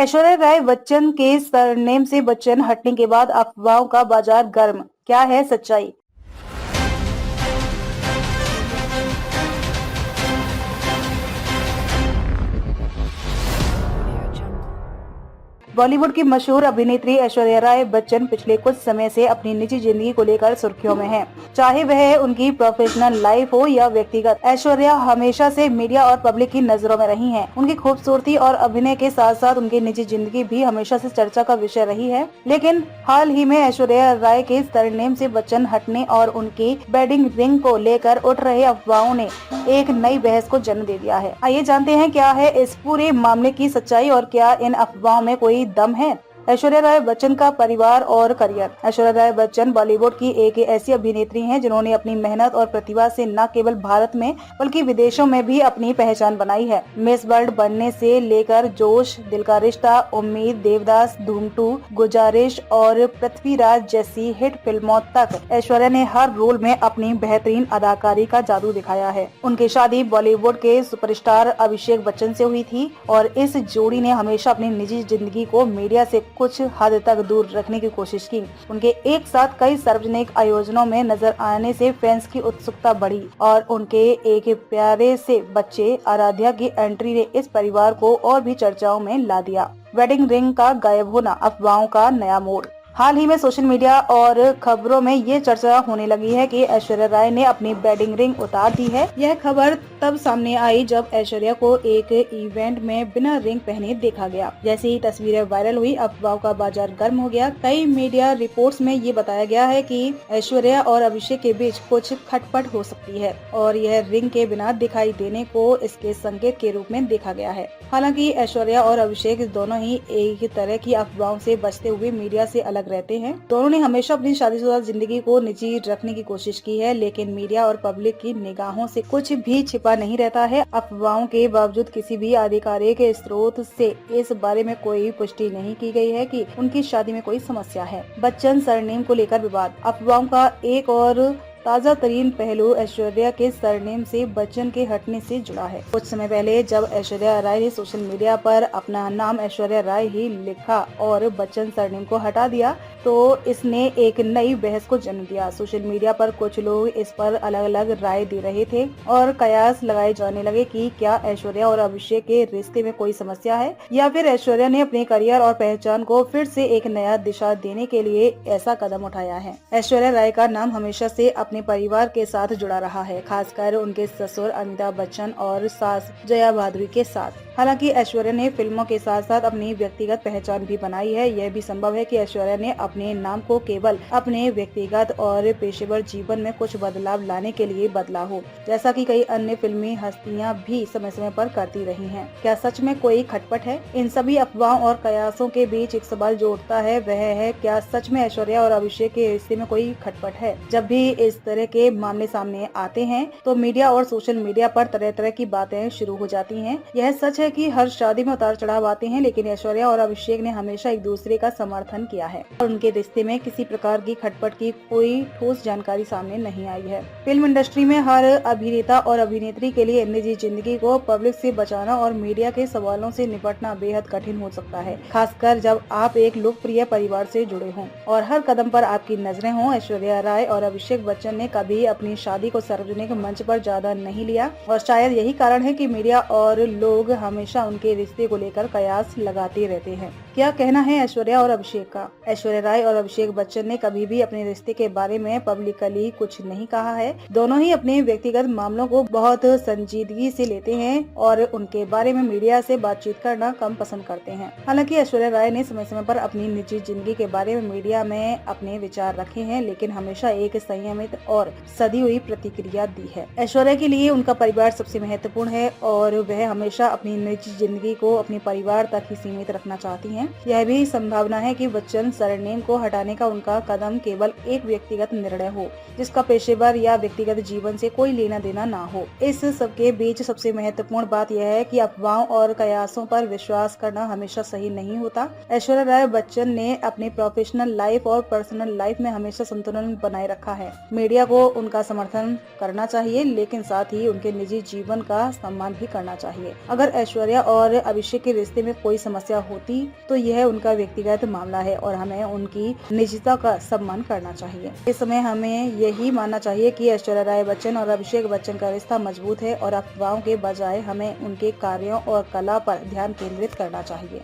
ऐश्वर्या राय बच्चन के सरनेम से बच्चन हटने के बाद अफवाहों का बाजार गर्म, क्या है सच्चाई? बॉलीवुड की मशहूर अभिनेत्री ऐश्वर्या राय बच्चन पिछले कुछ समय से अपनी निजी जिंदगी को लेकर सुर्खियों में हैं। चाहे वह उनकी प्रोफेशनल लाइफ हो या व्यक्तिगत, ऐश्वर्या हमेशा से मीडिया और पब्लिक की नजरों में रही हैं। उनकी खूबसूरती और अभिनय के साथ साथ उनकी निजी जिंदगी भी हमेशा से चर्चा का विषय रही है। लेकिन हाल ही में ऐश्वर्या राय के सरनेम से बच्चन हटने और उनकी वेडिंग रिंग को लेकर उठ रहे अफवाहों ने एक नई बहस को जन्म दे दिया है। आइए जानते हैं क्या है इस पूरे मामले की सच्चाई और क्या इन अफवाहों में कोई दम है। ऐश्वर्या राय बच्चन का परिवार और करियर। ऐश्वर्या राय बच्चन बॉलीवुड की एक ऐसी अभिनेत्री हैं जिन्होंने अपनी मेहनत और प्रतिभा से न केवल भारत में बल्कि विदेशों में भी अपनी पहचान बनाई है। मिस वर्ल्ड बनने से लेकर जोश, दिल का रिश्ता, उम्मीद, देवदास, धूम 2, गुजारिश और पृथ्वीराज जैसी हिट फिल्मों तक ऐश्वर्या ने हर रोल में अपनी बेहतरीन अदाकारी का जादू दिखाया है। उनकी शादी बॉलीवुड के सुपरस्टार अभिषेक बच्चन से हुई थी और इस जोड़ी ने हमेशा अपनी निजी जिंदगी को मीडिया से कुछ हद तक दूर रखने की कोशिश की। उनके एक साथ कई सार्वजनिक आयोजनों में नजर आने से फैंस की उत्सुकता बढ़ी और उनके एक प्यारे से बच्चे आराध्या की एंट्री ने इस परिवार को और भी चर्चाओं में ला दिया। वेडिंग रिंग का गायब होना, अफवाहों का नया मोड़। हाल ही में सोशल मीडिया और खबरों में ये चर्चा होने लगी है कि ऐश्वर्या राय ने अपनी वेडिंग रिंग उतार दी है। यह खबर तब सामने आई जब ऐश्वर्या को एक इवेंट में बिना रिंग पहने देखा गया। जैसे ही तस्वीरें वायरल हुई, अफवाहों का बाजार गर्म हो गया। कई मीडिया रिपोर्ट्स में ये बताया गया है कि ऐश्वर्या और अभिषेक के बीच कुछ खटपट हो सकती है और यह रिंग के बिना दिखाई देने को इसके संकेत के रूप में देखा गया है। हालांकि ऐश्वर्या और अभिषेक दोनों ही एक तरह की अफवाहों से बचते हुए मीडिया से अलग रहते हैं। दोनों ने हमेशा अपनी शादीशुदा जिंदगी को निजी रखने की कोशिश की है, लेकिन मीडिया और पब्लिक की निगाहों से कुछ भी छिपा नहीं रहता है। अफवाहों के बावजूद किसी भी आधिकारिक स्रोत से इस बारे में कोई पुष्टि नहीं की गई है कि उनकी शादी में कोई समस्या है। बच्चन सरनेम को लेकर विवाद। अफवाहों का एक और ताजा तरीन पहलू ऐश्वर्या के सरनेम से बच्चन के हटने से जुड़ा है। कुछ समय पहले जब ऐश्वर्या राय ने सोशल मीडिया पर अपना नाम ऐश्वर्या राय ही लिखा और बच्चन सरनेम को हटा दिया तो इसने एक नई बहस को जन्म दिया। सोशल मीडिया पर कुछ लोग इस पर अलग अलग राय दे रहे थे और कयास लगाए जाने लगे कि क्या ऐश्वर्या और अभिषेक के रिश्ते में कोई समस्या है या फिर ऐश्वर्या ने अपने करियर और पहचान को फिर से एक नया दिशा देने के लिए ऐसा कदम उठाया है। ऐश्वर्या राय का नाम हमेशा से अपने परिवार के साथ जुड़ा रहा है, खासकर उनके ससुर अमिताभ बच्चन और सास जया भादुरी के साथ। हालांकि ऐश्वर्या ने फिल्मों के साथ साथ अपनी व्यक्तिगत पहचान भी बनाई है। यह भी संभव है कि ऐश्वर्या ने अपने नाम को केवल अपने व्यक्तिगत और पेशेवर जीवन में कुछ बदलाव लाने के लिए बदला हो, जैसा कि कई अन्य फिल्मी हस्तियां भी समय समय पर करती रही हैं। क्या सच में कोई खटपट है? इन सभी अफवाहों और कयासों के बीच एक सवाल जो उठता है वह है, क्या सच में ऐश्वर्या और अभिषेक के रिश्ते में कोई खटपट है? जब भी इस तरह के मामले सामने आते हैं तो मीडिया और सोशल मीडिया पर तरह तरह की बातें शुरू हो जाती हैं। यह सच है कि हर शादी में उतार चढ़ाव आते हैं, लेकिन ऐश्वर्या और अभिषेक ने हमेशा एक दूसरे का समर्थन किया है और उनके रिश्ते में किसी प्रकार की खटपट की कोई ठोस जानकारी सामने नहीं आई है। फिल्म इंडस्ट्री में हर अभिनेता और अभिनेत्री के लिए निजी जिंदगी को पब्लिक से बचाना और मीडिया के सवालों से निपटना बेहद कठिन हो सकता है, खासकर जब आप एक लोकप्रिय परिवार से जुड़े हों और हर कदम पर आपकी नजरें हों। ऐश्वर्या राय और अभिषेक बच्चन ने कभी अपनी शादी को सार्वजनिक मंच पर ज्यादा नहीं लिया और शायद यही कारण है कि मीडिया और लोग हमेशा उनके रिश्ते को लेकर कयास लगाते रहते हैं। क्या कहना है ऐश्वर्या और अभिषेक का? ऐश्वर्या राय और अभिषेक बच्चन ने कभी भी अपने रिश्ते के बारे में पब्लिकली कुछ नहीं कहा है। दोनों ही अपने व्यक्तिगत मामलों को बहुत संजीदगी से लेते हैं और उनके बारे में मीडिया से बातचीत करना कम पसंद करते हैं। हालांकि ऐश्वर्या राय ने समय समय पर अपनी निजी जिंदगी के बारे में मीडिया में अपने विचार रखे हैं, लेकिन हमेशा एक संयमित और सदी हुई प्रतिक्रिया दी है। ऐश्वर्या के लिए उनका परिवार सबसे महत्वपूर्ण है और वह हमेशा अपनी निजी जिंदगी को अपने परिवार तक ही सीमित रखना चाहती हैं। हैं। यह भी संभावना है कि बच्चन सरनेम को हटाने का उनका कदम केवल एक व्यक्तिगत निर्णय हो, जिसका पेशेवर या व्यक्तिगत जीवन से कोई लेना देना ना हो। इस सबके बीच सबसे महत्वपूर्ण बात यह है कि अफवाहों और कयासों पर विश्वास करना हमेशा सही नहीं होता। ऐश्वर्या राय बच्चन ने अपनी प्रोफेशनल लाइफ और पर्सनल लाइफ में हमेशा संतुलन बनाए रखा है। मीडिया को उनका समर्थन करना चाहिए, लेकिन साथ ही उनके निजी जीवन का सम्मान भी करना चाहिए। अगर ऐश्वर्या और अभिषेक के रिश्ते में कोई समस्या होती तो यह उनका व्यक्तिगत मामला है और हमें उनकी निजता का सम्मान करना चाहिए। इस समय हमें यही मानना चाहिए कि ऐश्वर्या राय बच्चन और अभिषेक बच्चन का रिश्ता मजबूत है और अफवाहों के बजाय हमें उनके कार्यों और कला पर ध्यान केंद्रित करना चाहिए।